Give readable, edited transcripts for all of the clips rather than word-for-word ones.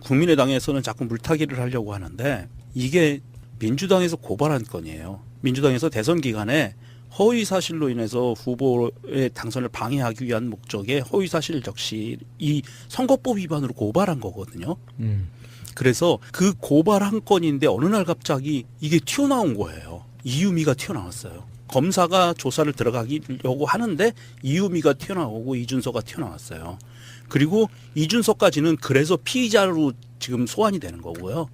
국민의당에서는 자꾸 물타기를 하려고 하는데 이게 민주당에서 고발한 건이에요. 민주당에서 대선 기간에 허위 사실로 인해서 후보의 당선을 방해하기 위한 목적의 허위 사실 적시 이 선거법 위반으로 고발한 거거든요. 그래서 그 고발한 건인데 어느 날 갑자기 이게 튀어나온 거예요. 이유미가 튀어나왔어요. 검사가 조사를 들어가려고 하는데 이유미가 튀어나오고 이준서가 튀어나왔어요. 그리고 이준서까지는 그래서 피의자로 지금 소환이 되는 거고요.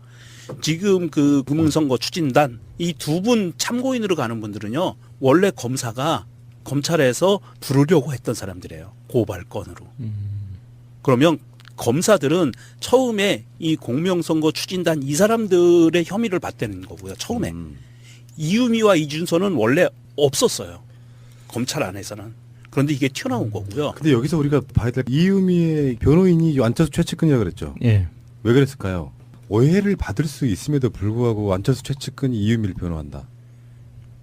지금 그 금융선거 추진단 이 두 분 참고인으로 가는 분들은요. 원래 검사가 검찰에서 부르려고 했던 사람들이에요. 고발건으로. 그러면 검사들은 처음에 이 공명선거 추진단 이 사람들의 혐의를 받대는 거고요. 처음에. 이유미와 이준서는 원래 없었어요. 검찰 안에서는. 그런데 이게 튀어나온 거고요. 근데 여기서 우리가 봐야 될 이유미의 변호인이 안철수 최측근이라고 그랬죠. 예. 왜 그랬을까요? 오해를 받을 수 있음에도 불구하고 안철수 최측근이 이유미를 변호한다.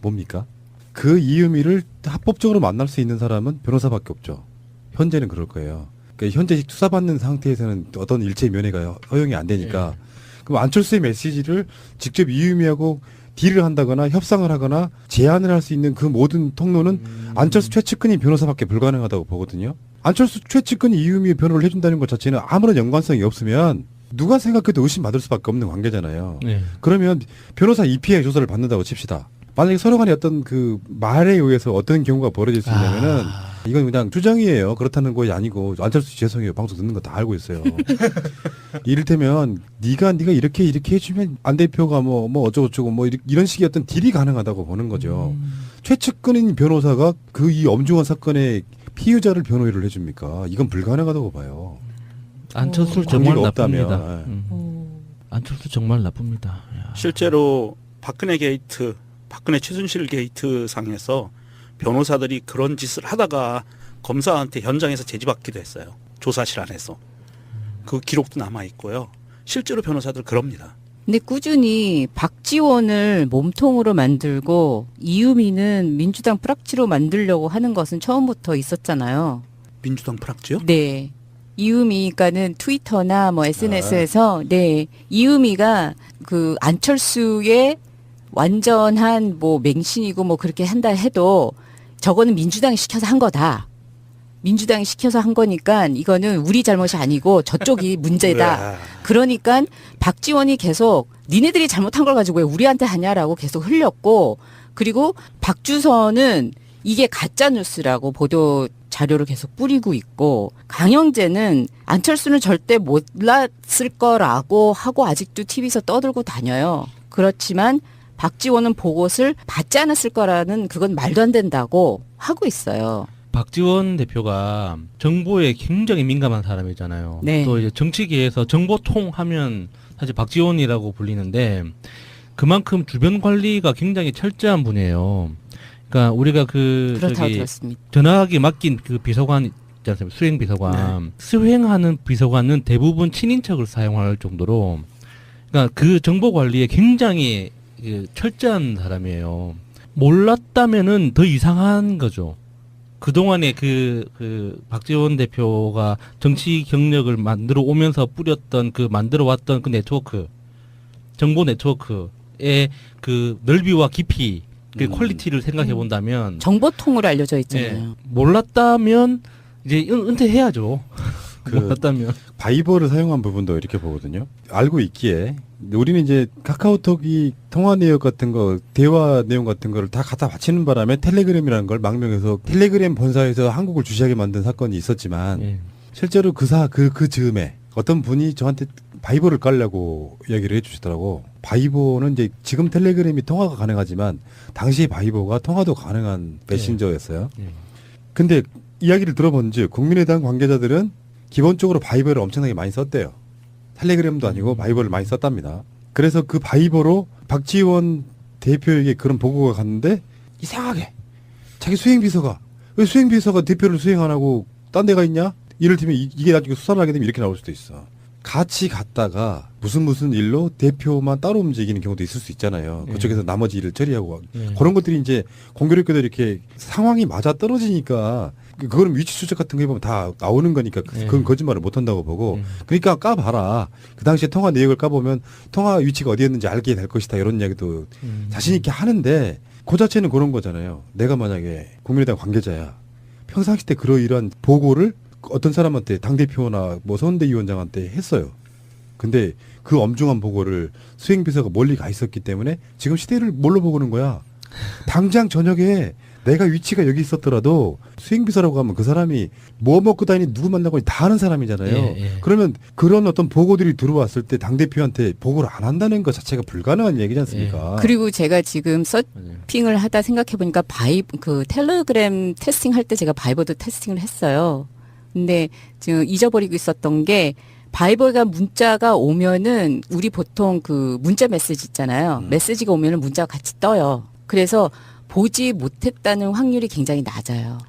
뭡니까? 그 이유미를 합법적으로 만날 수 있는 사람은 변호사밖에 없죠. 현재는 그럴 거예요. 그러니까 현재 수사받는 상태에서는 어떤 일체 면회가 허용이 안 되니까. 그럼 안철수의 메시지를 직접 이유미하고 딜을 한다거나 협상을 하거나 제안을 할 수 있는 그 모든 통로는 안철수 최측근이 변호사밖에 불가능하다고 보거든요. 안철수 최측근이 이유미의 변호를 해준다는 것 자체는 아무런 연관성이 없으면 누가 생각해도 의심받을 수밖에 없는 관계잖아요. 네. 그러면 변호사 EPI 조사를 받는다고 칩시다. 만약에 서로 간에 어떤 그 말에 의해서 어떤 경우가 벌어질 수 있냐면은 이건 그냥 주장이에요. 그렇다는 것이 아니고 안철수 죄송해요. 방송 듣는 거 다 알고 있어요. 이를테면 네가 이렇게 해주면 안 대표가 뭐 어쩌고저쩌고 뭐 이런 식의 어떤 딜이 가능하다고 보는 거죠. 최측근인 변호사가 그 이 엄중한 사건의 피의자를 변호를 해줍니까? 이건 불가능하다고 봐요. 안철수 정말 관계가 나쁩니다. 없다면. 안철수 정말 나쁩니다. 야. 실제로 박근혜 게이트, 박근혜 최순실 게이트 상에서 변호사들이 그런 짓을 하다가 검사한테 현장에서 제지받기도 했어요. 조사실 안에서. 그 기록도 남아 있고요. 실제로 변호사들 그럽니다. 근데 꾸준히 박지원을 몸통으로 만들고 이유미는 민주당 프락치로 만들려고 하는 것은 처음부터 있었잖아요. 민주당 프락지요? 네. 이유미가는 트위터나 뭐 SNS에서 네. 이유미가 그 안철수의 완전한 뭐 맹신이고 뭐 그렇게 한다 해도 저거는 민주당이 시켜서 한 거다. 민주당이 시켜서 한 거니까 이거는 우리 잘못이 아니고 저쪽이 문제다. 그러니까 박지원이 계속 니네들이 잘못한 걸 가지고 왜 우리한테 하냐라고 계속 흘렸고 그리고 박주선은 이게 가짜 뉴스라고 보도 자료를 계속 뿌리고 있고 강영재는 안철수는 절대 몰랐을 거라고 하고 아직도 TV에서 떠들고 다녀요. 그렇지만 박지원은 보고를 받지 않았을 거라는 그건 말도 안 된다고 하고 있어요. 박지원 대표가 정보에 굉장히 민감한 사람이잖아요. 네. 또 이제 정치계에서 정보통 하면 사실 박지원이라고 불리는데 그만큼 주변 관리가 굉장히 철저한 분이에요. 그러니까 우리가 그 그렇다고 들었습니다. 전화기 맡긴 그 비서관 있지 않습니까? 수행 비서관. 네. 수행하는 비서관은 대부분 친인척을 사용할 정도로 그러니까 그 정보 관리에 굉장히 그 철저한 사람이에요. 몰랐다면은 더 이상한 거죠. 그동안에 그 박지원 대표가 정치 경력을 만들어 오면서 뿌렸던 그 만들어 왔던 그 네트워크, 정보 네트워크의 그 넓이와 깊이, 그 퀄리티를 생각해 본다면 정보통으로 알려져 있잖아요. 예, 몰랐다면 이제 은퇴해야죠. 그 몰랐다면. 바이버를 사용한 부분도 이렇게 보거든요. 알고 있기에 우리는 이제 카카오톡이 통화 내용 같은 거, 대화 내용 같은 거를 다 갖다 바치는 바람에 텔레그램이라는 걸 망명해서 텔레그램 본사에서 한국을 주시하게 만든 사건이 있었지만 예. 실제로 그 즈음에 어떤 분이 저한테 바이버를 깔려고 이야기를 해주시더라고. 바이버는 이제 지금 텔레그램이 통화가 가능하지만 당시 바이버가 통화도 가능한 메신저였어요. 예. 근데 이야기를 들어본즉 국민의당 관계자들은 기본적으로 바이버를 엄청나게 많이 썼대요. 텔레그램도 아니고 바이버를 많이 썼답니다. 그래서 그 바이버로 박지원 대표에게 그런 보고가 갔는데 이상하게 자기 수행비서가 왜 수행비서가 대표를 수행 안 하고 딴 데가 있냐? 이를테면 이게 나중에 수사를 하게 되면 이렇게 나올 수도 있어. 같이 갔다가 무슨 일로 대표만 따로 움직이는 경우도 있을 수 있잖아요. 예. 그쪽에서 나머지 일을 처리하고 예. 그런 것들이 이제 공교롭게도 이렇게 상황이 맞아 떨어지니까 그거는 위치 추적 같은 거 해보면 다 나오는 거니까 그건 거짓말을 못 한다고 보고 그러니까 까봐라. 그 당시에 통화 내역을 까보면 통화 위치가 어디였는지 알게 될 것이다 이런 이야기도 자신 있게 하는데 그 자체는 그런 거잖아요. 내가 만약에 국민의당 관계자야. 평상시 때 그러이러한 보고를 어떤 사람한테 당대표나 뭐 선대위원장한테 했어요. 근데 그 엄중한 보고를 수행비서가 멀리 가 있었기 때문에 지금 시대를 뭘로 보고는 거야. 당장 저녁에 내가 위치가 여기 있었더라도 수행비서라고 하면 그 사람이 뭐 먹고 다니니 누구 만나고 다 아는 사람이잖아요. 예, 예. 그러면 그런 어떤 보고들이 들어왔을 때 당대표한테 보고를 안 한다는 것 자체가 불가능한 얘기지 않습니까? 그리고 제가 지금 서핑을 하다 생각해 보니까 그 텔레그램 테스팅 할 때 제가 바이버도 테스팅을 했어요. 근데 지금 잊어버리고 있었던 게 바이버가 문자가 오면은 우리 보통 그 문자 메시지 있잖아요. 메시지가 오면은 문자가 같이 떠요. 그래서 보지 못했다는 확률이 굉장히 낮아요.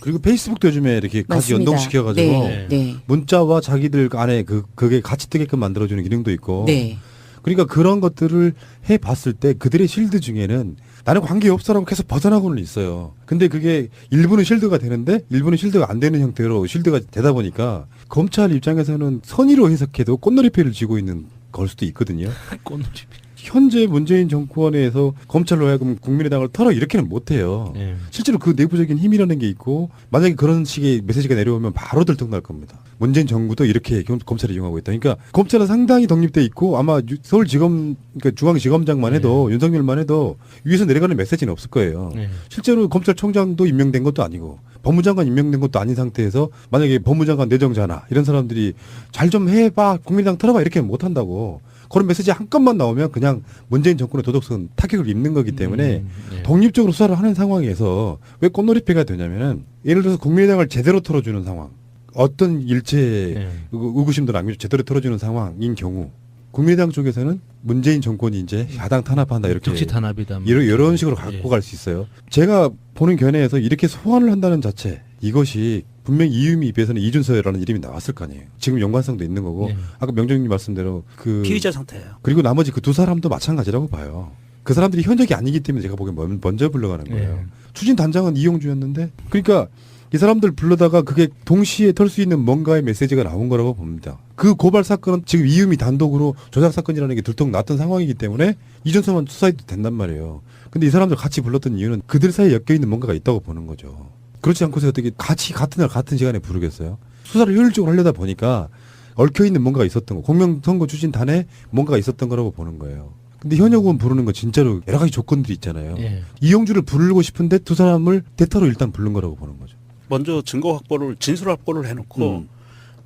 그리고 페이스북도 요즘에 이렇게 같이 맞습니다. 연동시켜가지고 네, 네. 문자와 자기들 안에 그게 같이 뜨게끔 만들어주는 기능도 있고. 네. 그러니까 그런 것들을 해봤을 때 그들의 실드 중에는 나는 관계없어라고 계속 벗어나고는 있어요. 근데 그게 일부는 실드가 되는데 일부는 실드가 안 되는 형태로 실드가 되다 보니까 검찰 입장에서는 선의로 해석해도 꽃놀이패를 쥐고 있는 걸 수도 있거든요. 꽃놀이. 현재 문재인 정권에서 검찰로 하여금 국민의당을 털어 이렇게는 못해요. 예. 실제로 그 내부적인 힘이라는 게 있고 만약에 그런 식의 메시지가 내려오면 바로 들통날 겁니다. 문재인 정부도 이렇게 검찰을 이용하고 있다. 그러니까 검찰은 상당히 독립돼 있고 아마 서울지검 그러니까 중앙지검장만 해도 윤석열만 해도 위에서 내려가는 메시지는 없을 거예요. 예. 실제로 검찰총장도 임명된 것도 아니고 법무장관 임명된 것도 아닌 상태에서 만약에 법무장관 내정자나 이런 사람들이 잘 좀 해봐 국민의당 털어봐 이렇게 못한다고. 그런 메시지 한 건만 나오면 그냥 문재인 정권의 도덕성 타격을 입는 거기 때문에 예. 독립적으로 수사를 하는 상황에서 왜 꽃놀이패가 되냐면은 예를 들어서 국민의당을 제대로 털어주는 상황 어떤 일체 예. 의구심도 남기고 제대로 털어주는 상황인 경우 국민의당 쪽에서는 문재인 정권이 이제 야당 탄압한다 이렇게 적시 탄압이다. 이런 식으로 갖고 갈 수 있어요. 제가 보는 견해에서 이렇게 소환을 한다는 자체 이것이 분명히 이유미 입에서는 이준서라는 이름이 나왔을 거 아니에요. 지금 연관성도 있는 거고 예. 아까 명정님 말씀대로 그 피의자 상태예요. 그리고 나머지 그 두 사람도 마찬가지라고 봐요. 그 사람들이 현역이 아니기 때문에 제가 보기엔 먼저 불러가는 거예요. 예. 추진 단장은 이용주였는데 그러니까 이 사람들 불러다가 그게 동시에 털 수 있는 뭔가의 메시지가 나온 거라고 봅니다. 그 고발 사건은 지금 이유미 단독으로 조작 사건이라는 게 들통났던 상황이기 때문에 이준서만 수사해도 된단 말이에요. 근데 이 사람들 같이 불렀던 이유는 그들 사이에 엮여있는 뭔가가 있다고 보는 거죠. 그렇지 않고서 어떻게 같이 같은 날 같은 시간에 부르겠어요? 수사를 효율적으로 하려다 보니까 얽혀있는 뭔가가 있었던 거. 공명선거 추진단에 뭔가가 있었던 거라고 보는 거예요. 근데 현역 의원 부르는 건 진짜로 여러 가지 조건들이 있잖아요. 예. 이용주를 부르고 싶은데 두 사람을 대타로 일단 부른 거라고 보는 거죠. 먼저 증거 확보를 진술 확보를 해놓고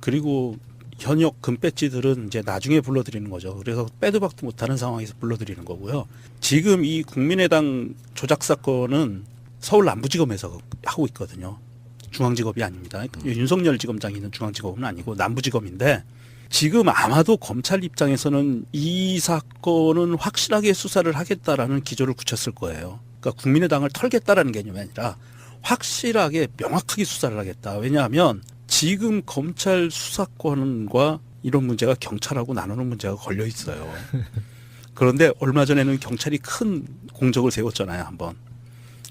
그리고 현역 금배지들은 이제 나중에 불러들이는 거죠. 그래서 빼도 박도 못하는 상황에서 불러들이는 거고요. 지금 이 국민의당 조작 사건은 서울 남부지검에서 하고 있거든요. 중앙지검이 아닙니다. 윤석열 지검장이 있는 중앙지검은 아니고 남부지검인데 지금 아마도 검찰 입장에서는 이 사건은 확실하게 수사를 하겠다라는 기조를 굳혔을 거예요. 그러니까 국민의당을 털겠다라는 개념이 아니라 확실하게 명확하게 수사를 하겠다. 왜냐하면 지금 검찰 수사권과 이런 문제가 경찰하고 나누는 문제가 걸려 있어요. 그런데 얼마 전에는 경찰이 큰 공적을 세웠잖아요, 한번.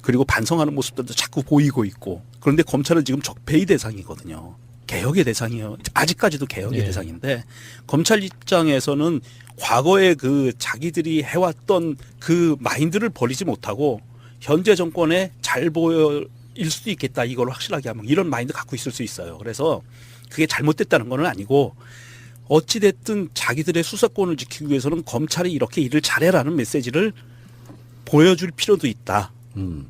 그리고 반성하는 모습들도 자꾸 보이고 있고. 그런데 검찰은 지금 적폐의 대상이거든요. 개혁의 대상이에요. 아직까지도 개혁의 네. 대상인데 검찰 입장에서는 과거에 그 자기들이 해왔던 그 마인드를 버리지 못하고 현재 정권에 잘 보일 수도 있겠다. 이걸 확실하게 하면 이런 마인드 갖고 있을 수 있어요. 그래서 그게 잘못됐다는 건 아니고 어찌됐든 자기들의 수사권을 지키기 위해서는 검찰이 이렇게 일을 잘해라는 메시지를 보여줄 필요도 있다.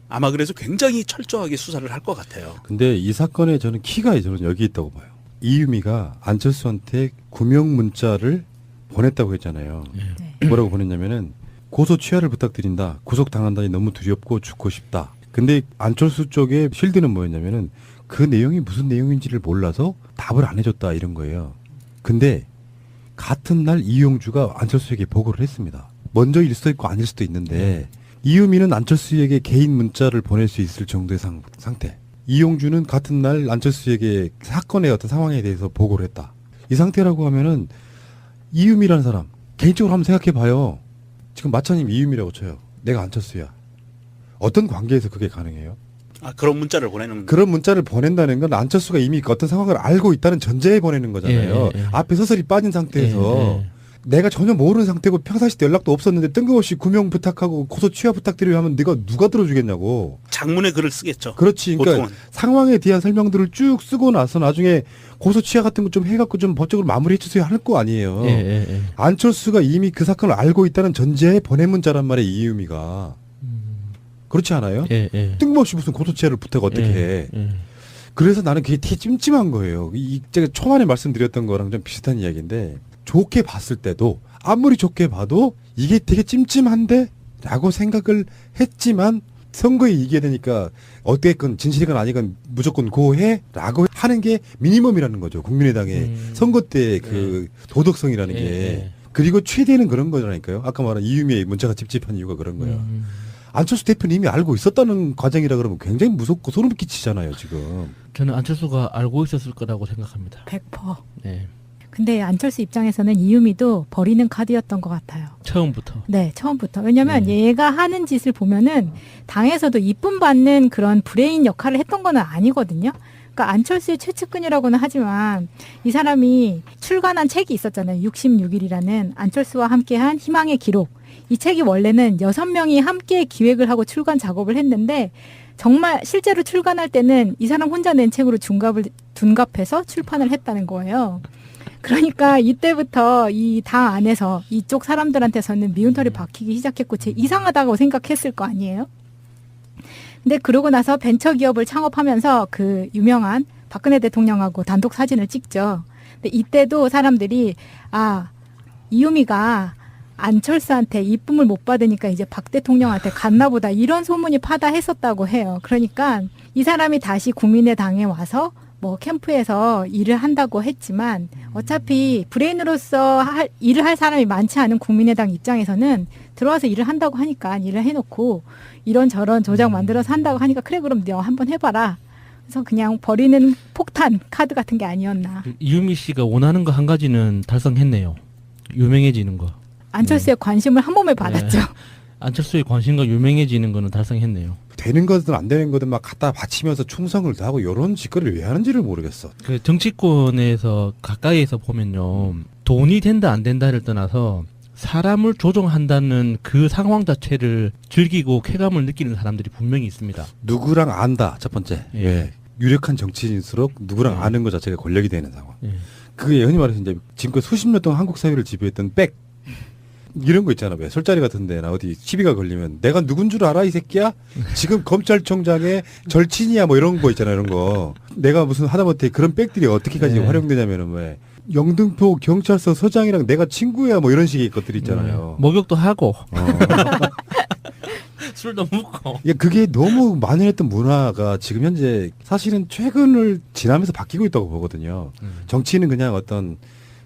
아마 그래서 굉장히 철저하게 수사를 할 것 같아요. 근데 이 사건에 저는 키가 저는 여기 있다고 봐요. 이유미가 안철수한테 구명 문자를 보냈다고 했잖아요. 뭐라고 보냈냐면은 고소 취하를 부탁드린다. 구속당한다니 너무 두렵고 죽고 싶다. 근데 안철수 쪽의 실드는 뭐였냐면은 그 내용이 무슨 내용인지를 몰라서 답을 안 해줬다 이런 거예요. 근데 같은 날 이용주가 안철수에게 보고를 했습니다. 먼저 일 수도 있고 아닐 수도 있는데 이유미는 안철수에게 개인 문자를 보낼 수 있을 정도의 상태. 이용주는 같은 날 안철수에게 사건의 어떤 상황에 대해서 보고를 했다. 이 상태라고 하면은 이유미라는 사람 개인적으로 한번 생각해봐요. 지금 마차님 이유미라고 쳐요. 내가 안철수야. 어떤 관계에서 그게 가능해요? 아, 그런 문자를 보내는 그런 문자를 보낸다는 건 안철수가 이미 어떤 상황을 알고 있다는 전제에 보내는 거잖아요. 예, 예. 앞에 서서히 빠진 상태에서 예, 예. 내가 전혀 모르는 상태고 평상시 때 연락도 없었는데 뜬금없이 구명 부탁하고 고소 취하 부탁드리려 하면 네가 누가 들어주겠냐고. 장문의 글을 쓰겠죠. 그렇지. 그러니까 보통은. 상황에 대한 설명들을 쭉 쓰고 나서 나중에 고소 취하 같은 거 좀 해갖고 좀 법적으로 마무리해 주세요 할 거 아니에요. 예, 예, 예. 안철수가 이미 그 사건을 알고 있다는 전제에 보낸 문자란 말이에요. 이유미가. 그렇지 않아요? 예, 예. 뜬금없이 무슨 고소 취하를 부탁 어떻게 해. 예, 예. 그래서 나는 그게 되게 찜찜한 거예요. 제가 초반에 말씀드렸던 거랑 좀 비슷한 이야기인데 좋게 봤을 때도 아무리 좋게 봐도 이게 되게 찜찜한데 라고 생각을 했지만 선거에 이기게 되니까 어떻게건 진실이건 아니건 무조건 고해 라고 하는 게 미니멈이라는 거죠. 국민의당의 선거 때 그 도덕성이라는 게. 예. 그리고 최대는 그런 거라니까요. 아까 말한 이유미의 문자가 찝찝한 이유가 그런 거예요. 안철수 대표님이 알고 있었다는 과정이라 그러면 굉장히 무섭고 소름 끼치잖아요, 지금. 저는 안철수가 알고 있었을 거라고 생각합니다. 100%. 네. 근데 안철수 입장에서는 이유미도 버리는 카드였던 것 같아요. 처음부터. 네, 처음부터. 왜냐면 네. 얘가 하는 짓을 보면은 당에서도 이쁨 받는 그런 브레인 역할을 했던 건 아니거든요. 그러니까 안철수의 최측근이라고는 하지만 이 사람이 출간한 책이 있었잖아요. 66일이라는 안철수와 함께한 희망의 기록. 이 책이 원래는 6명이 함께 기획을 하고 출간 작업을 했는데 정말 실제로 출간할 때는 이 사람 혼자 낸 책으로 둔갑해서 출판을 했다는 거예요. 그러니까 이때부터 이 당 안에서 이쪽 사람들한테서는 미운털이 박히기 시작했고 이상하다고 생각했을 거 아니에요? 근데 그러고 나서 벤처기업을 창업하면서 그 유명한 박근혜 대통령하고 단독 사진을 찍죠. 근데 이때도 사람들이 이유미가 안철수한테 이쁨을 못 받으니까 이제 박 대통령한테 갔나 보다 이런 소문이 파다했었다고 해요. 그러니까 이 사람이 다시 국민의당에 와서 뭐 캠프에서 일을 한다고 했지만 어차피 브레인으로서 일을 할 사람이 많지 않은 국민의당 입장에서는 들어와서 일을 한다고 하니까 일을 해놓고 이런저런 조작 만들어서 한다고 하니까 그래 그럼 너 한번 해봐라. 그래서 그냥 버리는 폭탄 카드 같은 게 아니었나. 이유미 씨가 원하는 거 한 가지는 달성했네요. 유명해지는 거. 안철수의 관심을 한 몸에 받았죠. 안철수의 관심과 유명해지는 거는 달성했네요. 되는 거든 안 되는 거든 막 갖다 바치면서 충성을 다하고 이런 짓거리를 왜 하는지를 모르겠어. 그 정치권에서 가까이에서 보면요. 돈이 된다 안 된다를 떠나서 사람을 조종한다는 그 상황 자체를 즐기고 쾌감을 느끼는 사람들이 분명히 있습니다. 누구랑 안다, 첫 번째. 예. 예. 유력한 정치인일수록 누구랑 아는 것 자체가 권력이 되는 상황. 예. 그게 흔히 말해서 이제 지금까지 수십 년 동안 한국 사회를 지배했던 백. 이런 거 있잖아. 왜 술자리 같은 데나 어디 시비가 걸리면 내가 누군 줄 알아 이 새끼야? 지금 검찰총장의 절친이야 뭐 이런 거 있잖아. 이런 거. 내가 무슨 하다못해 그런 백들이 어떻게까지 네. 활용되냐면은 왜 영등포 경찰서 서장이랑 내가 친구야 뭐 이런 식의 것들이 있잖아요. 목욕도 하고 술도 먹고. 그게 너무 만연했던 문화가 지금 현재 사실은 최근을 지나면서 바뀌고 있다고 보거든요. 정치는 그냥 어떤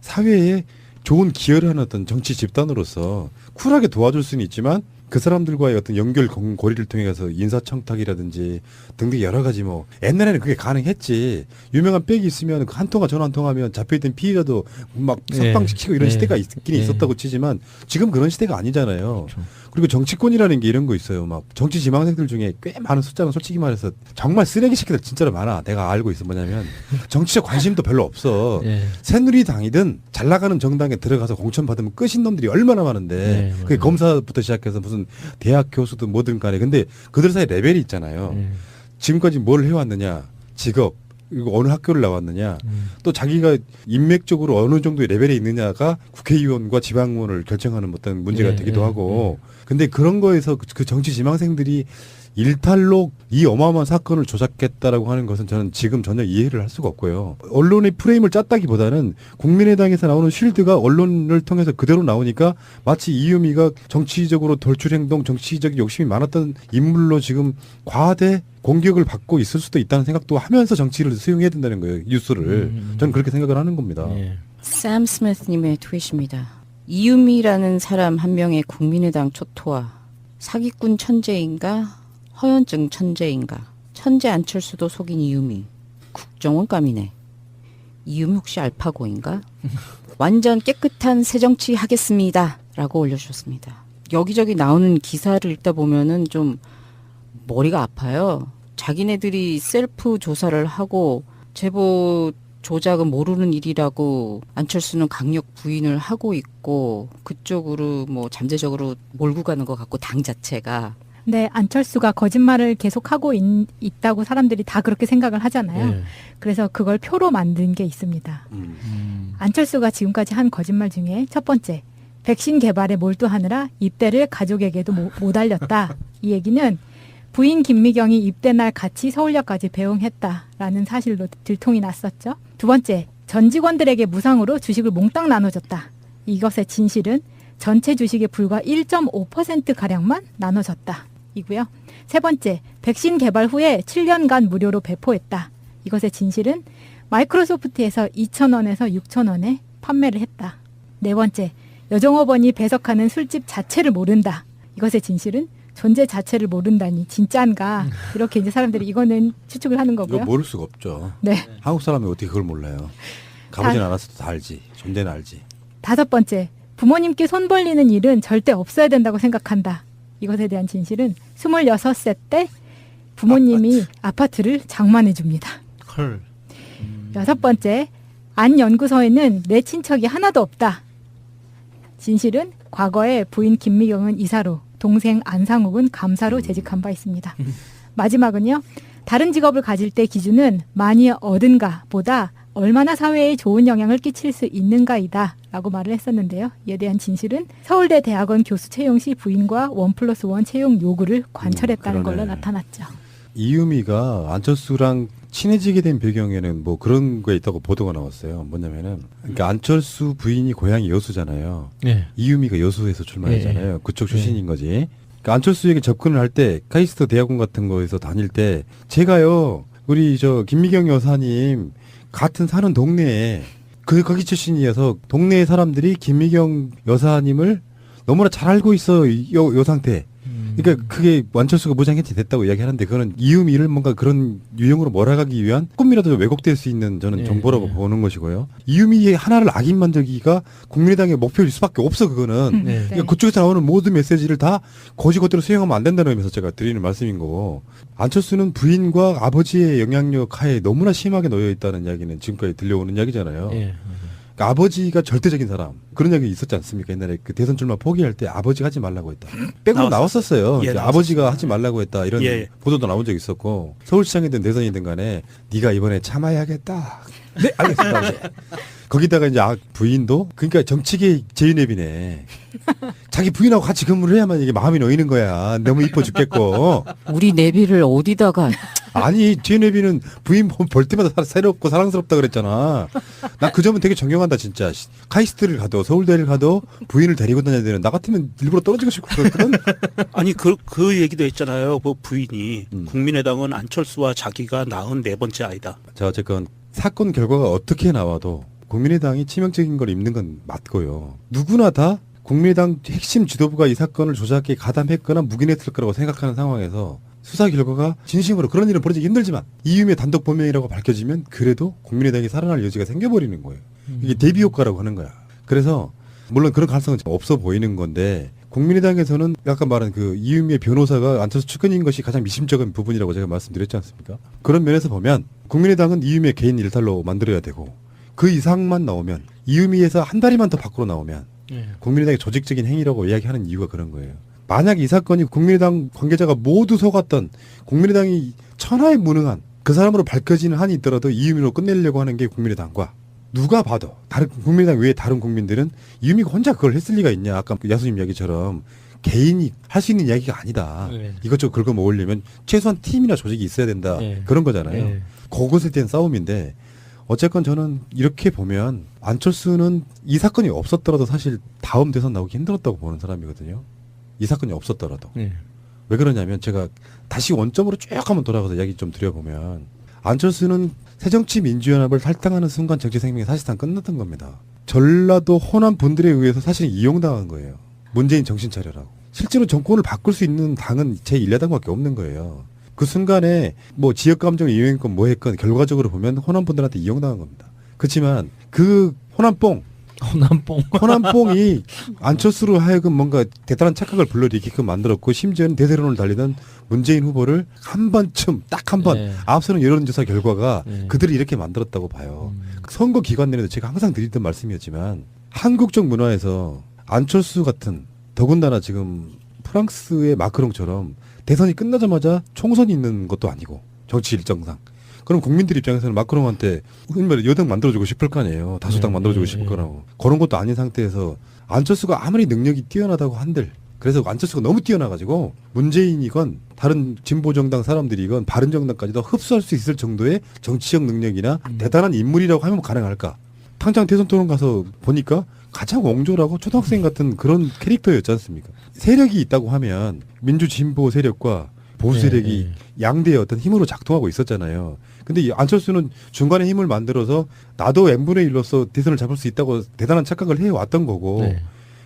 사회에 좋은 기여를 하는 어떤 정치 집단으로서 쿨하게 도와줄 수는 있지만 그 사람들과의 어떤 연결고리를 통해 가서 인사청탁이라든지 등등 여러 가지 뭐 옛날에는 그게 가능했지. 유명한 백이 있으면 한 통화 전화 한 통하면 잡혀있던 피의자도 막 석방시키고 이런 시대가 있긴 있었다고 치지만 지금 그런 시대가 아니잖아요. 그렇죠. 그리고 정치권이라는 게 이런 거 있어요. 막 정치 지망생들 중에 꽤 많은 숫자는 솔직히 말해서 정말 쓰레기 새끼들 진짜로 많아. 내가 알고 있어. 뭐냐면 정치적 관심도 별로 없어. 예. 새누리당이든 잘 나가는 정당에 들어가서 공천 받으면 끝인 놈들이 얼마나 많은데 네, 그게 맞아요. 검사부터 시작해서 무슨 대학 교수든 뭐든 간에 근데 그들 사이 레벨이 있잖아요. 예. 지금까지 뭘 해왔느냐, 직업, 그리고 어느 학교를 나왔느냐, 또 자기가 인맥적으로 어느 정도의 레벨에 있느냐가 국회의원과 지방의원을 결정하는 어떤 문제가 예, 되기도 예, 하고, 근데 그런 거에서 그 정치 지망생들이 일탈로 이 어마어마한 사건을 조작했다라고 하는 것은 저는 지금 전혀 이해를 할 수가 없고요. 언론의 프레임을 짰다기보다는 국민의당에서 나오는 쉴드가 언론을 통해서 그대로 나오니까 마치 이유미가 정치적으로 돌출행동, 정치적 욕심이 많았던 인물로 지금 과대 공격을 받고 있을 수도 있다는 생각도 하면서 정치를 수용해야 된다는 거예요. 뉴스를. 저는 그렇게 생각을 하는 겁니다. 예. 샘 스미스님의 트윗입니다. 이유미라는 사람 한 명의 국민의당 초토화. 사기꾼 천재인가? 허연증 천재인가? 천재 안철수도 속인 이유미. 국정원 감이네. 이유미 혹시 알파고인가? 완전 깨끗한 새정치 하겠습니다라고 올려주셨습니다. 여기저기 나오는 기사를 읽다 보면은 좀 머리가 아파요. 자기네들이 셀프 조사를 하고 제보 조작은 모르는 일이라고 안철수는 강력 부인을 하고 있고 그쪽으로 뭐 잠재적으로 몰고 가는 것 같고 당 자체가 네, 안철수가 거짓말을 계속하고 있다고 사람들이 다 그렇게 생각을 하잖아요. 예. 그래서 그걸 표로 만든 게 있습니다. 안철수가 지금까지 한 거짓말 중에 첫 번째, 백신 개발에 몰두하느라 입대를 가족에게도 못 알렸다. 이 얘기는 부인 김미경이 입대 날 같이 서울역까지 배웅했다라는 사실로 들통이 났었죠. 두 번째, 전 직원들에게 무상으로 주식을 몽땅 나눠줬다. 이것의 진실은 전체 주식의 불과 1.5%가량만 나눠졌다. 이고요. 세 번째, 백신 개발 후에 7년간 무료로 배포했다. 이것의 진실은 마이크로소프트에서 2,000원에서 6,000원에 판매를 했다. 네 번째, 여종업원이 배석하는 술집 자체를 모른다. 이것의 진실은 존재 자체를 모른다니 진짠가. 이렇게 이제 사람들이 이거는 추측을 하는 이거 거고요. 모를 수가 없죠. 네. 한국 사람이 어떻게 그걸 몰라요. 가보진 않았어도 다 알지. 존재는 알지. 다섯 번째, 부모님께 손 벌리는 일은 절대 없어야 된다고 생각한다. 이것에 대한 진실은 26세 때 부모님이 아파트를 장만해 줍니다. 헐. 여섯 번째, 안 연구소에는 내 친척이 하나도 없다. 진실은 과거에 부인 김미경은 이사로, 동생 안상욱은 감사로 재직한 바 있습니다. 마지막은요. 다른 직업을 가질 때 기준은 많이 얻은가 보다 얼마나 사회에 좋은 영향을 끼칠 수 있는가이다 라고 말을 했었는데요. 이에 대한 진실은 서울대 대학원 교수 채용 시 부인과 1+1 채용 요구를 관철했다는 걸로 그러네. 나타났죠. 이유미가 안철수랑 친해지게 된 배경에는 뭐 그런 게 있다고 보도가 나왔어요. 뭐냐면은 그러니까 안철수 부인이 고향이 여수잖아요. 예. 이유미가 여수에서 출마했잖아요. 그쪽 출신인 거지. 그러니까 안철수에게 접근을 할 때 카이스트 대학원 같은 거에서 다닐 때 제가요 우리 저 김미경 여사님 같은 사는 동네에 거기 출신이어서 동네 사람들이 김미경 여사님을 너무나 잘 알고 있어 요 상태. 그러니까 그게 안철수가 무장해체 됐다고 이야기하는데 그거는 이유미를 뭔가 그런 유형으로 몰아가기 위한 조금이라도 왜곡될 수 있는 저는 예, 정보라고 예. 보는 것이고요. 이유미의 하나를 악인만들기가 국민의당의 목표일 수밖에 없어 그거는. 네. 그러니까 그쪽에서 나오는 모든 메시지를 다 거지것대로 수용하면 안 된다는 의미에서 제가 드리는 말씀인 거고 안철수는 부인과 아버지의 영향력 하에 너무나 심하게 놓여 있다는 이야기는 지금까지 들려오는 이야기잖아요. 예. 그러니까 아버지가 절대적인 사람 그런 이야기 있었지 않습니까? 옛날에 그 대선 출마 포기할 때 아버지가 하지 말라고 했다. 빼고 나왔었어요. 예, 이제 나왔었어요. 아버지가 하지 말라고 했다 이런 예. 보도도 나온 적이 있었고 서울시장이든 대선이든 간에 네가 이번에 참아야겠다. 네 알겠습니다. 아버지. 거기다가 이제 부인도 그러니까 정치계 제이넵이네. 자기 부인하고 같이 근무를 해야만 이게 마음이 놓이는 거야. 너무 이뻐 죽겠고. 우리 내비를 어디다가 아니 제이넵이는 부인 볼 때마다 새롭고 사랑스럽다 그랬잖아. 나 그 점은 되게 존경한다 진짜. 카이스트를 가도 서울대를 가도 부인을 데리고 다녀야 되는 나 같으면 일부러 떨어지고 싶고 그랬거든. 아니 그 얘기도 했잖아요. 그 부인이 음. 국민의당은 안철수와 자기가 낳은 네 번째 아이다. 자 어쨌건 사건 결과가 어떻게 나와도 국민의당이 치명적인 걸 입는 건 맞고요. 누구나 다 국민의당 핵심 지도부가 이 사건을 조작에 가담했거나 묵인했을 거라고 생각하는 상황에서 수사 결과가 진심으로 그런 일은 벌어지기 힘들지만 이유미의 단독 범행이라고 밝혀지면 그래도 국민의당이 살아날 여지가 생겨버리는 거예요. 이게 대비 효과라고 하는 거야. 그래서 물론 그런 가능성은 없어 보이는 건데 국민의당에서는 아까 말한 그 이유미의 변호사가 안철수 측근인 것이 가장 미심쩍은 부분이라고 제가 말씀드렸지 않습니까? 그런 면에서 보면 국민의당은 이유미의 개인 일탈로 만들어야 되고 그 이상만 나오면 이유미에서 한 다리만 더 밖으로 나오면 예. 국민의당의 조직적인 행위라고 이야기하는 이유가 그런 거예요. 만약 이 사건이 국민의당 관계자가 모두 속았던 국민의당이 천하에 무능한 그 사람으로 밝혀지는 한이 있더라도 이유미로 끝내려고 하는 게 국민의당과 누가 봐도 다른 국민의당 외에 다른 국민들은 이유미가 혼자 그걸 했을 리가 있냐. 아까 그 야수님 이야기처럼 개인이 할 수 있는 이야기가 아니다. 네. 이것저것 긁어 모으려면 최소한 팀이나 조직이 있어야 된다. 네. 그런 거잖아요. 네. 그것에 대한 싸움인데 어쨌건 저는 이렇게 보면 안철수는 이 사건이 없었더라도 사실 다음 대선 나오기 힘들었다고 보는 사람이거든요. 이 사건이 없었더라도. 예. 왜 그러냐면 제가 다시 원점으로 쭉 한번 돌아가서 이야기 좀 드려보면 안철수는 새정치민주연합을 탈당하는 순간 정치 생명이 사실상 끝났던 겁니다. 전라도 호남 분들에 의해서 사실 이용당한 거예요. 문재인 정신 차려라고. 실제로 정권을 바꿀 수 있는 당은 제1야당밖에 없는 거예요. 그 순간에 뭐 지역감정 이용했건 뭐 했건 결과적으로 보면 호남 분들한테 이용당한 겁니다. 그렇지만 그 호남뽕. 호남뽕이 안철수로 하여금 뭔가 대단한 착각을 불러일으키게끔 만들었고 심지어는 대세론을 달리던 문재인 후보를 한 번쯤 딱 한 번 네. 앞서는 여론조사 결과가 네. 그들이 이렇게 만들었다고 봐요. 선거 기간 내에도 제가 항상 드리던 말씀이었지만 한국적 문화에서 안철수 같은 더군다나 지금 프랑스의 마크롱처럼 대선이 끝나자마자 총선이 있는 것도 아니고 정치 일정상 그럼 국민들 입장에서는 마크롱한테 흔히 말해 여당 만들어주고 싶을 거 아니에요. 다수당 네, 만들어주고 네, 싶을 네. 거라고. 그런 것도 아닌 상태에서 안철수가 아무리 능력이 뛰어나다고 한들 그래서 안철수가 너무 뛰어나가지고 문재인이건 다른 진보정당 사람들이건 바른정당까지도 흡수할 수 있을 정도의 정치적 능력이나 대단한 인물이라고 하면 가능할까. 당장 대선 토론 가서 보니까 가장 옹졸하고 초등학생 같은 그런 캐릭터였지 않습니까? 세력이 있다고 하면 민주진보 세력과 보수 네, 세력이 양대의 어떤 힘으로 작동하고 있었잖아요. 근데 이 안철수는 중간에 힘을 만들어서 나도 n분의 1로서 대선을 잡을 수 있다고 대단한 착각을 해왔던 거고 네.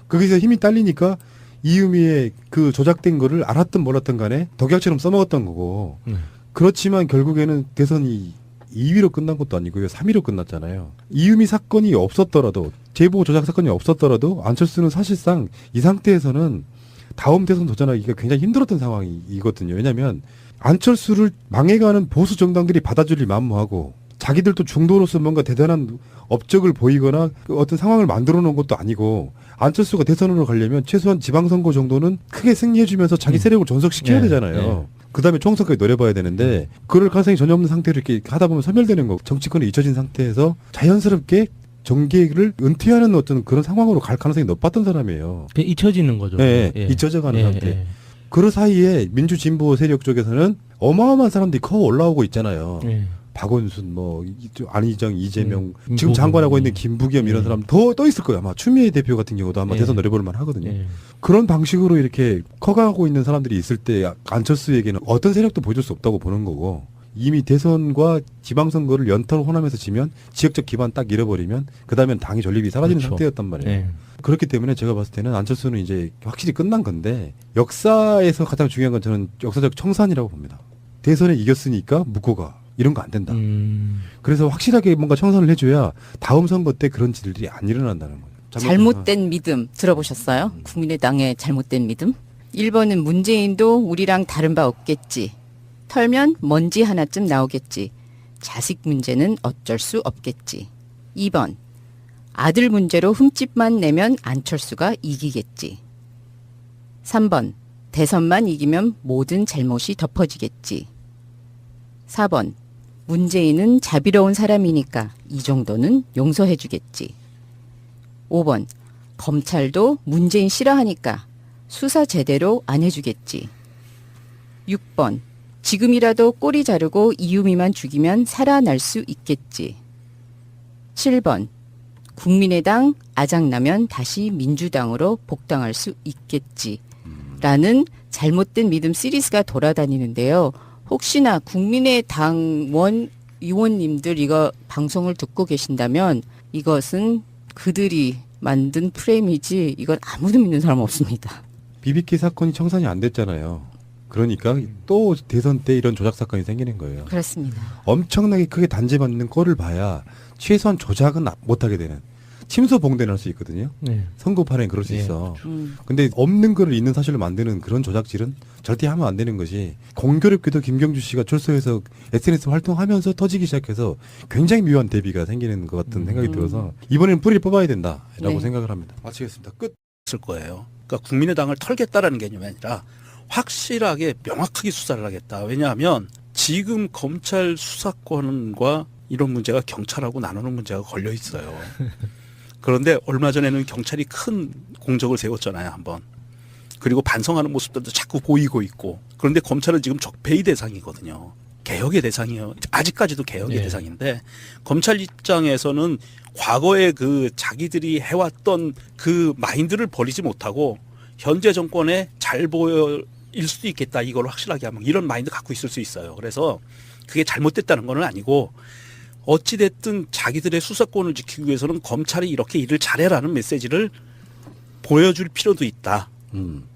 거기서 힘이 딸리니까 이유미의 그 조작된 거를 알았든 몰랐든 간에 독약처럼 써먹었던 거고 네. 그렇지만 결국에는 대선이 2위로 끝난 것도 아니고요. 3위로 끝났잖아요. 이유미 사건이 없었더라도 제보 조작 사건이 없었더라도 안철수는 사실상 이 상태에서는 다음 대선 도전하기가 굉장히 힘들었던 상황이거든요. 왜냐하면 안철수를 망해가는 보수 정당들이 받아줄리 만무하고 자기들도 중도로서 뭔가 대단한 업적을 보이거나 그 어떤 상황을 만들어 놓은 것도 아니고 안철수가 대선으로 가려면 최소한 지방선거 정도는 크게 승리해주면서 자기 세력을 존속시켜야 네, 되잖아요. 네. 그다음에 총선까지 노려봐야 되는데 그럴 가능성이 전혀 없는 상태로 이렇게 하다 보면 소멸되는 거. 정치권에 잊혀진 상태에서 자연스럽게 정계를 은퇴하는 어떤 그런 상황으로 갈 가능성이 높았던 사람이에요. 그냥 잊혀지는 거죠. 네, 예. 잊혀져가는 예, 상태. 예. 그 사이에 민주진보 세력 쪽에서는 어마어마한 사람들이 커 올라오고 있잖아요. 예. 박원순, 안희정, 이재명, 지금 김부겸. 장관하고 있는 김부겸 이런 사람 더 떠 있을 거예요. 아마 추미애 대표 같은 경우도 아마 예. 대선 노려볼 만 하거든요. 예. 그런 방식으로 이렇게 커가고 있는 사람들이 있을 때 안철수에게는 어떤 세력도 보여줄 수 없다고 보는 거고 이미 대선과 지방선거를 연타로 호남에서 지면 지역적 기반 딱 잃어버리면 그다음엔 당이 전립이 사라지는 그렇죠. 상태였단 말이에요. 예. 그렇기 때문에 제가 봤을 때는 안철수는 이제 확실히 끝난 건데 역사에서 가장 중요한 건 저는 역사적 청산이라고 봅니다. 대선에 이겼으니까 묶고 가. 이런 거 안 된다. 그래서 확실하게 뭔가 청산을 해줘야 다음 선거 때 그런 일들이 안 일어난다는 거예요. 잘못된 믿음 들어보셨어요? 국민의당의 잘못된 믿음? 1번은 문재인도 우리랑 다른 바 없겠지. 털면 먼지 하나쯤 나오겠지. 자식 문제는 어쩔 수 없겠지. 2번. 아들 문제로 흠집만 내면 안철수가 이기겠지. 3번. 대선만 이기면 모든 잘못이 덮어지겠지. 4번. 문재인은 자비로운 사람이니까 이 정도는 용서해주겠지. 5번. 검찰도 문재인 싫어하니까 수사 제대로 안 해주겠지. 6번. 지금이라도 꼬리 자르고 이유미만 죽이면 살아날 수 있겠지. 7번. 국민의당 아작나면 다시 민주당으로 복당할 수 있겠지. 라는 잘못된 믿음 시리즈가 돌아다니는데요. 혹시나 국민의당 의원님들 이거 방송을 듣고 계신다면 이것은 그들이 만든 프레임이지 이건 아무도 믿는 사람 없습니다. BBK 사건이 청산이 안 됐잖아요. 그러니까 또 대선 때 이런 조작 사건이 생기는 거예요. 그렇습니다. 엄청나게 크게 단죄받는 꼴을 봐야 최소한 조작은 못하게 되는. 침소 봉대는 할 수 있거든요. 네. 선거판에 그럴 수 네, 있어. 근데 없는 거를 있는 사실로 만드는 그런 조작질은 절대 하면 안 되는 것이 공교롭게도 김경주 씨가 출소해서 SNS 활동하면서 터지기 시작해서 굉장히 묘한 대비가 생기는 것 같은 생각이 들어서 이번에는 뿌리를 뽑아야 된다라고 네. 생각을 합니다. 마치겠습니다. 끝. 있을 거예요. 그러니까 국민의당을 털겠다라는 개념이 아니라 확실하게 명확하게 수사를 하겠다. 왜냐하면 지금 검찰 수사권과 이런 문제가 경찰하고 나누는 문제가 걸려 있어요. 그런데 얼마 전에는 경찰이 큰 공적을 세웠잖아요, 한번. 그리고 반성하는 모습들도 자꾸 보이고 있고. 그런데 검찰은 지금 적폐의 대상이거든요. 개혁의 대상이에요. 아직까지도 개혁의 네. 대상인데 검찰 입장에서는 과거에 그 자기들이 해왔던 그 마인드를 버리지 못하고 현재 정권에 잘 보일 수도 있겠다. 이걸 확실하게 하면 이런 마인드 갖고 있을 수 있어요. 그래서 그게 잘못됐다는 건 아니고 어찌됐든 자기들의 수사권을 지키기 위해서는 검찰이 이렇게 일을 잘해라는 메시지를 보여줄 필요도 있다.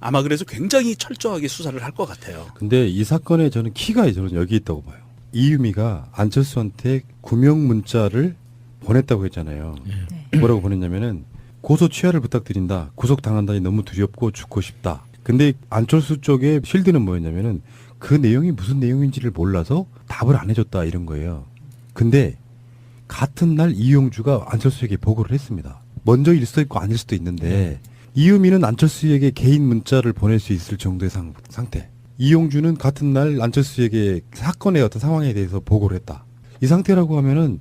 아마 그래서 굉장히 철저하게 수사를 할 것 같아요. 근데 이 사건에 저는 키가 저는 여기 있다고 봐요. 이유미가 안철수한테 구명 문자를 보냈다고 했잖아요. 네. 뭐라고 보냈냐면은 고소 취하를 부탁드린다. 구속당한다니 너무 두렵고 죽고 싶다. 근데 안철수 쪽의 실드는 뭐였냐면은 그 내용이 무슨 내용인지를 몰라서 답을 안 해줬다 이런 거예요. 근데 같은 날 이용주가 안철수에게 보고를 했습니다. 먼저 일 수도 있고 아닐 수도 있는데 이유미는 안철수에게 개인 문자를 보낼 수 있을 정도의 상태. 이용주는 같은 날 안철수에게 사건의 어떤 상황에 대해서 보고를 했다. 이 상태라고 하면은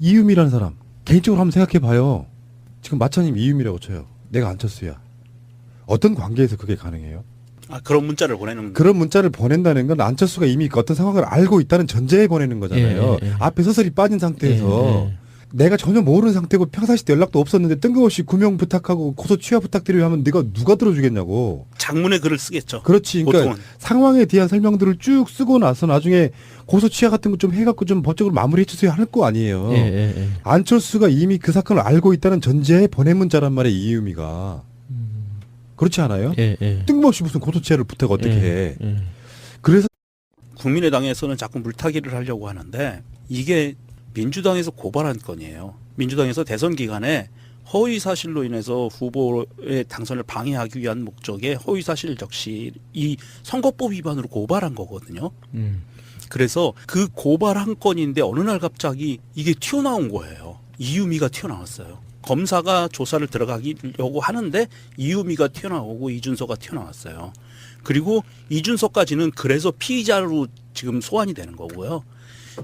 이유미라는 사람 개인적으로 한번 생각해 봐요. 지금 마차님 이유미라고 쳐요. 내가 안철수야. 어떤 관계에서 그게 가능해요? 아, 그런 문자를 보내는 그런 문자를 보낸다는 건 안철수가 이미 어떤 상황을 알고 있다는 전제에 보내는 거잖아요. 앞에 서서히 빠진 상태에서 내가 전혀 모르는 상태고 평상시 때 연락도 없었는데 뜬금없이 구명 부탁하고 고소 취하 부탁드리려 하면 네가 누가 들어주겠냐고. 장문의 글을 쓰겠죠. 그렇지. 그러니까 보통은. 상황에 대한 설명들을 쭉 쓰고 나서 나중에 고소 취하 같은 거 좀 해갖고 좀 법적으로 마무리해 주세요 할 거 아니에요. 안철수가 이미 그 사건을 알고 있다는 전제에 보낸 문자란 말이에요. 이유미가. 그렇지 않아요? 뜬금없이 무슨 고소 취하를 부탁 어떻게 해. 그래서 국민의당에서는 자꾸 물타기를 하려고 하는데 이게 민주당에서 고발한 건이에요. 민주당에서 대선 기간에 허위 사실로 인해서 후보의 당선을 방해하기 위한 목적의 허위 사실 적시 이 선거법 위반으로 고발한 거거든요. 그래서 그 고발한 건인데 어느 날 갑자기 이게 튀어나온 거예요. 이유미가 튀어나왔어요. 검사가 조사를 들어가려고 하는데 이유미가 튀어나오고 이준서가 튀어나왔어요. 그리고 이준서까지는 그래서 피의자로 지금 소환이 되는 거고요.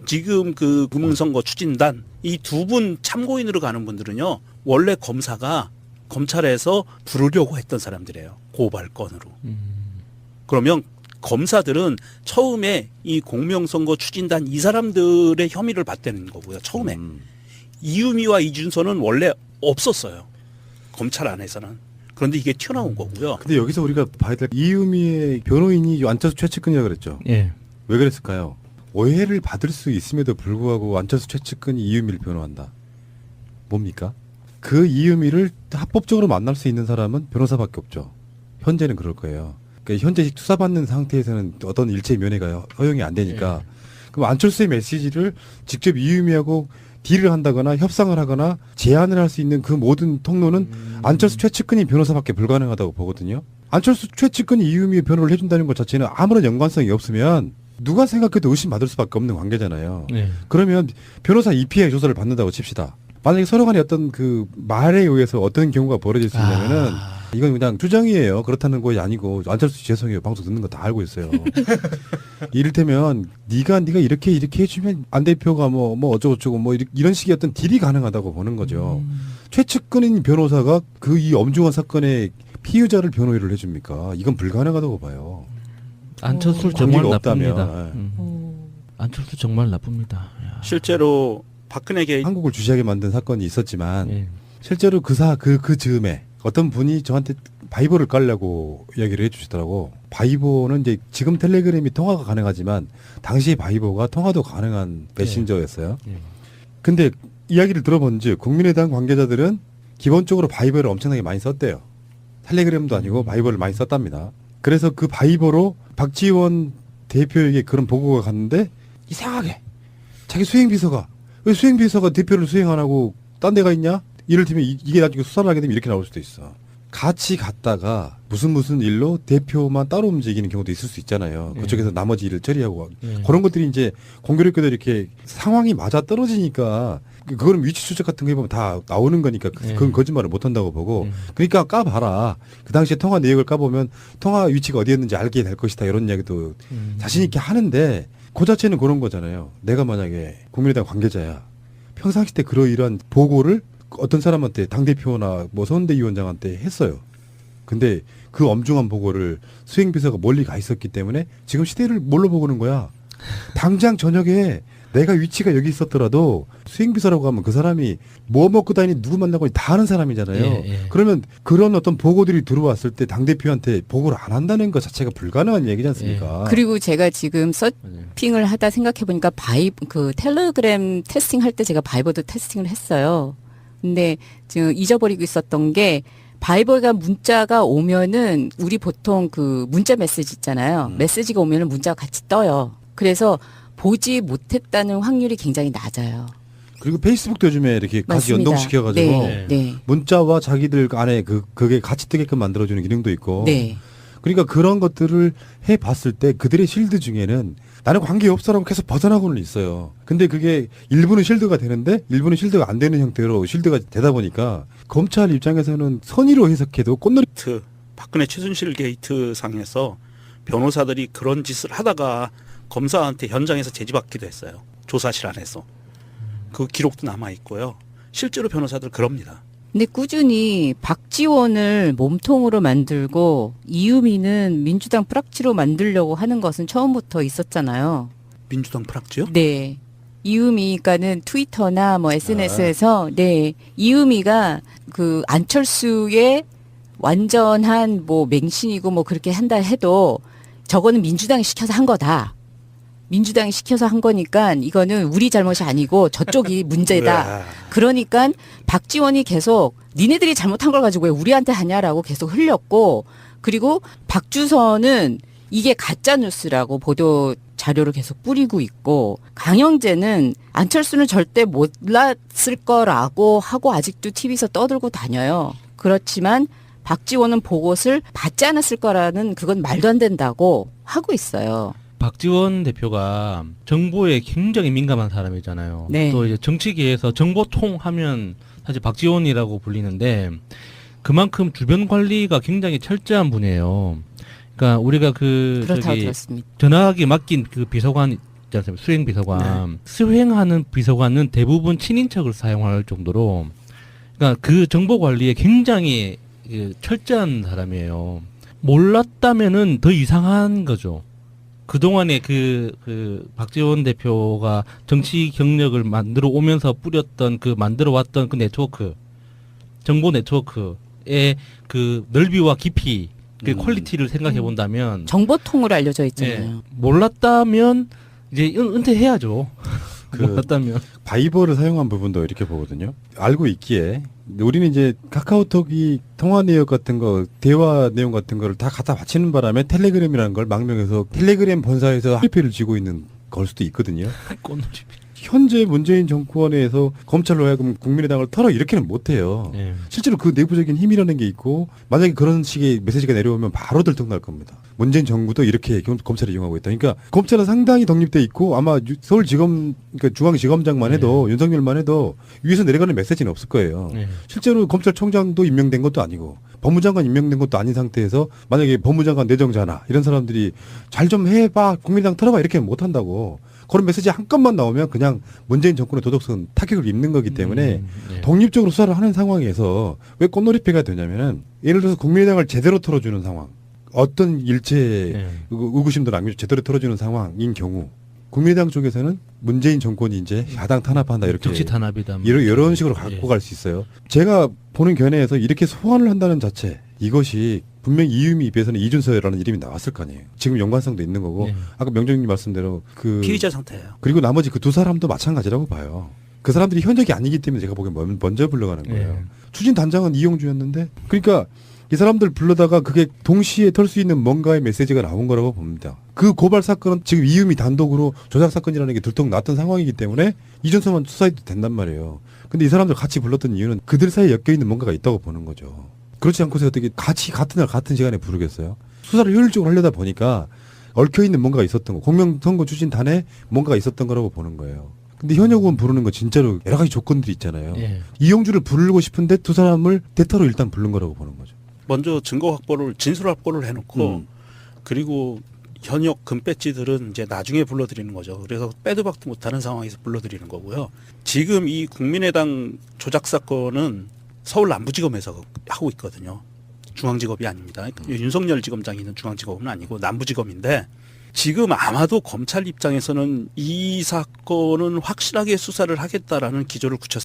지금 그 금융선거 추진단 이 두 분 참고인으로 가는 분들은요. 원래 검사가 검찰에서 부르려고 했던 사람들이에요. 고발건으로. 그러면 검사들은 처음에 이 공명선거 추진단 이 사람들의 혐의를 받대는 거고요. 처음에. 이유미와 이준서는 원래 없었어요. 검찰 안에서는. 그런데 이게 튀어나온 거고요. 근데 여기서 우리가 봐야 될 이유미의 변호인이 안철수 최측근이라고 그랬죠. 왜 그랬을까요? 오해를 받을 수 있음에도 불구하고 안철수 최측근이 이유미를 변호한다. 뭡니까? 그 이유미를 합법적으로 만날 수 있는 사람은 변호사밖에 없죠. 현재는 그럴 거예요. 그러니까 현재 수사받는 상태에서는 어떤 일체 면회가 허용이 안 되니까 그럼 안철수의 메시지를 직접 이유미하고 딜을 한다거나 협상을 하거나 제안을 할 수 있는 그 모든 통로는 안철수 최측근이 변호사밖에 불가능하다고 보거든요. 안철수 최측근이 이유미의 변호를 해준다는 것 자체는 아무런 연관성이 없으면 누가 생각해도 의심받을 수밖에 없는 관계잖아요. 그러면 변호사 EPI 조사를 받는다고 칩시다. 만약에 서로 간에 어떤 그 말에 의해서 어떤 경우가 벌어질 수 있냐면은 이건 그냥 주장이에요. 그렇다는 것이 아니고 안철수 죄송해요. 방송 듣는 거 다 알고 있어요. 이를테면 네가 이렇게 해주면 안 대표가 뭐 어쩌고저쩌고 뭐 이런 식의 어떤 딜이 가능하다고 보는 거죠. 최측근인 변호사가 그 이 엄중한 사건의 피의자를 변호를 해줍니까? 이건 불가능하다고 봐요. 안철수 정말 관계가 나쁩니다. 없다면. 안철수 정말 나쁩니다. 야. 실제로 박근혜 개인 한국을 주시하게 만든 사건이 있었지만 실제로 그 즈음에 어떤 분이 저한테 바이버를 깔려고 이야기를 해주시더라고. 바이버는 이제 지금 텔레그램이 통화가 가능하지만 당시 바이버가 통화도 가능한 메신저였어요. 근데 이야기를 들어본즉 국민의당 관계자들은 기본적으로 바이버를 엄청나게 많이 썼대요. 텔레그램도 아니고 바이버를 많이 썼답니다. 그래서 그 바이버로 박지원 대표에게 그런 보고가 갔는데 이상하게 자기 수행비서가 왜 수행비서가 대표를 수행 안 하고 딴 데가 있냐? 이를테면 이게 나중에 수사를 하게 되면 이렇게 나올 수도 있어. 같이 갔다가 무슨 일로 대표만 따로 움직이는 경우도 있을 수 있잖아요. 그쪽에서 나머지 일을 처리하고 그런 것들이 이제 공교롭게도 이렇게 상황이 맞아 떨어지니까 그거는 위치 추적 같은 거 해보면 다 나오는 거니까 그건 거짓말을 못 한다고 보고 그러니까 까봐라. 그 당시에 통화 내역을 까보면 통화 위치가 어디였는지 알게 될 것이다 이런 이야기도 자신 있게 하는데 그 자체는 그런 거잖아요. 내가 만약에 국민의당 관계자야. 평상시 때 그러이러한 보고를 어떤 사람한테 당대표나 뭐 선대위원장한테 했어요. 근데 그 엄중한 보고를 수행비서가 멀리 가 있었기 때문에 지금 시대를 뭘로 보고는 거야. 당장 저녁에 내가 위치가 여기 있었더라도 수행비서라고 하면 그 사람이 뭐 먹고 다니니 누구 만나고 다 아는 사람이잖아요. 그러면 그런 어떤 보고들이 들어왔을 때 당대표한테 보고를 안 한다는 것 자체가 불가능한 얘기지 않습니까? 그리고 제가 지금 서핑을 하다 생각해보니까 그 텔레그램 테스팅할 때 제가 바이버도 테스팅을 했어요. 근데 지금 잊어버리고 있었던 게 바이버가 문자가 오면은 우리 보통 그 문자 메시지 있잖아요. 메시지가 오면은 문자가 같이 떠요. 그래서 보지 못했다는 확률이 굉장히 낮아요. 그리고 페이스북도 요즘에 이렇게 같이 맞습니다. 연동시켜가지고 네. 네. 문자와 자기들 안에 그게 같이 뜨게끔 만들어주는 기능도 있고. 네. 그러니까 그런 것들을 해봤을 때 그들의 실드 중에는 나는 관계없어라고 계속 벗어나고는 있어요. 근데 그게 일부는 실드가 되는데 일부는 실드가 안 되는 형태로 실드가 되다 보니까 검찰 입장에서는 선의로 해석해도 꽃놀이 게이트, 박근혜 최순실 게이트 상에서 변호사들이 그런 짓을 하다가 검사한테 현장에서 제지받기도 했어요. 조사실 안에서. 그 기록도 남아 있고요. 실제로 변호사들 그럽니다. 근데 꾸준히 박지원을 몸통으로 만들고 이유미는 민주당 프락치로 만들려고 하는 것은 처음부터 있었잖아요. 민주당 프락지요? 네. 이유미가는 트위터나 뭐 SNS에서 네. 이유미가 그 안철수의 완전한 뭐 맹신이고 뭐 그렇게 한다 해도 저거는 민주당이 시켜서 한 거다. 민주당이 시켜서 한 거니까 이거는 우리 잘못이 아니고 저쪽이 문제다. 으아. 그러니까 박지원이 계속 니네들이 잘못한 걸 가지고 왜 우리한테 하냐라고 계속 흘렸고 그리고 박주선은 이게 가짜 뉴스라고 보도 자료를 계속 뿌리고 있고 강영재는 안철수는 절대 몰랐을 거라고 하고 아직도 TV에서 떠들고 다녀요. 그렇지만 박지원은 보고를 받지 않았을 거라는 그건 말도 안 된다고 하고 있어요. 박지원 대표가 정보에 굉장히 민감한 사람이잖아요. 네. 또 이제 정치계에서 정보통 하면 사실 박지원이라고 불리는데 그만큼 주변 관리가 굉장히 철저한 분이에요. 그러니까 우리가 그 그렇다고 저기 들었습니다. 전화기 맡긴 그 비서관 있지 않습니까? 수행 비서관. 수행하는 비서관은 대부분 친인척을 사용할 정도로 그러니까 그 정보 관리에 굉장히 그 철저한 사람이에요. 몰랐다면은 더 이상한 거죠. 그동안에 그 박지원 대표가 정치 경력을 만들어 오면서 뿌렸던 그 만들어 왔던 그 네트워크, 정보 네트워크의 그 넓이와 깊이, 그 퀄리티를 생각해 본다면 정보통으로 알려져 있잖아요. 몰랐다면 이제 은퇴해야죠. 그 몰랐다면. 바이버를 사용한 부분도 이렇게 보거든요. 알고 있기에 우리는 이제 카카오톡이 통화 내용 같은 거, 대화 내용 같은 거를 다 갖다 바치는 바람에 텔레그램이라는 걸 망명해서 텔레그램 본사에서 할피를 쥐고 있는 걸 수도 있거든요. 꽃놀이. 현재 문재인 정권에서 검찰로 하여금 국민의당을 털어 이렇게는 못해요. 예. 실제로 그 내부적인 힘이라는 게 있고 만약에 그런 식의 메시지가 내려오면 바로 들통날 겁니다. 문재인 정부도 이렇게 검찰을 이용하고 있다. 그러니까 검찰은 상당히 독립돼 있고 아마 서울지검, 그러니까 중앙지검장만 해도 윤석열만 해도 위에서 내려가는 메시지는 없을 거예요. 예. 실제로 검찰총장도 임명된 것도 아니고 법무장관 임명된 것도 아닌 상태에서 만약에 법무장관 내정자나 이런 사람들이 잘 좀 해봐, 국민의당 털어봐 이렇게 못한다고. 그런 메시지 한 건만 나오면 그냥 문재인 정권의 도덕성 타격을 입는 거기 때문에 예. 독립적으로 수사를 하는 상황에서 왜 꽃놀이패가 되냐면은 예를 들어서 국민의당을 제대로 털어주는 상황, 어떤 일체 예. 의구심도 남기고 제대로 털어주는 상황인 경우 국민의당 쪽에서는 문재인 정권이 이제 야당 탄압한다 이렇게 정치 탄압이다. 이런 식으로 갖고 갈 수 있어요. 제가 보는 견해에서 이렇게 소환을 한다는 자체 이것이 분명히 이유미 입에서는 이준서라는 이름이 나왔을 거 아니에요. 지금 연관성도 있는 거고 네. 아까 명정님 말씀대로 그 피의자 상태예요. 그리고 나머지 그 두 사람도 마찬가지라고 봐요. 그 사람들이 현역이 아니기 때문에 제가 보기엔 먼저 불러가는 거예요. 네. 추진 단장은 이용주였는데 그러니까 이 사람들 불러다가 그게 동시에 털 수 있는 뭔가의 메시지가 나온 거라고 봅니다. 그 고발 사건은 지금 이유미 단독으로 조작 사건이라는 게 들통났던 상황이기 때문에 이준서만 수사해도 된단 말이에요. 근데 이 사람들 같이 불렀던 이유는 그들 사이에 엮여있는 뭔가가 있다고 보는 거죠. 그렇지 않고서 어떻게 같이 같은 날 같은 시간에 부르겠어요? 수사를 효율적으로 하려다 보니까 얽혀있는 뭔가가 있었던 거, 공명선거 추진단에 뭔가가 있었던 거라고 보는 거예요. 근데 현역 의원 부르는 거 진짜로 여러 가지 조건들이 있잖아요. 예. 이용주를 부르고 싶은데 두 사람을 대타로 일단 부른 거라고 보는 거죠. 먼저 증거 확보를 진술 확보를 해놓고 그리고 현역 금배지들은 이제 나중에 불러드리는 거죠. 그래서 빼도 박도 못하는 상황에서 불러드리는 거고요. 지금 이 국민의당 조작 사건은 서울 남부지검에서 하고 있거든요. 중앙지검이 아닙니다. 윤석열 지검장이 있는 중앙지검은 아니고 남부지검인데 지금 아마도 검찰 입장에서는 이 사건은 확실하게 수사를 하겠다라는 기조를 굳혔습니다.